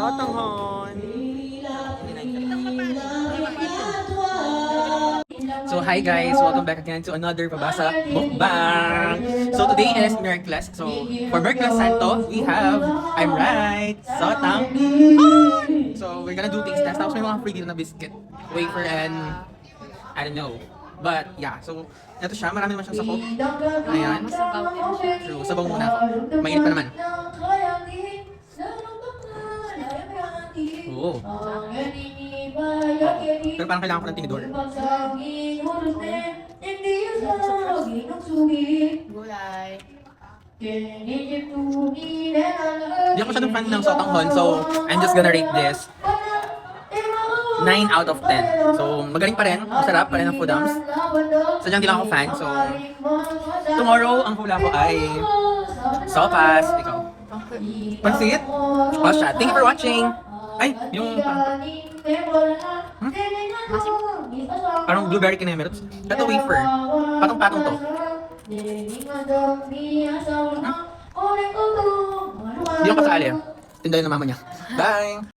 Sotanghon. So hi guys, welcome back again to another Pabasa Mukbang. So today is Merklas. So for Merklas Santo, we have, I'm right, Sotanghon. So we're gonna do taste test. Tapos may mga free dito na biscuit, wafer, and I don't know. But yeah, so ito siya, marami naman siyang sakop. Ayan. True, sabaw muna ako. Mainit pa naman. Oo. Pero parang kailangan ko ng tinidor. Gulay. Hindi ako masyadong fan ng Sotanghon, so I'm just gonna rate this 9 out of 10. So magaling pa rin, masarap pa rin ang Foodams. Sadyang di lang ako fan, so tomorrow ang hula ko ay sopas. Ikaw? Pansit? O siya. Thank you for watching. Ay, yung parang blueberry kinemerits. Ito wafer. Patong-patong to. Hindi ako kasali. Tindahan ng mama niya. Bye!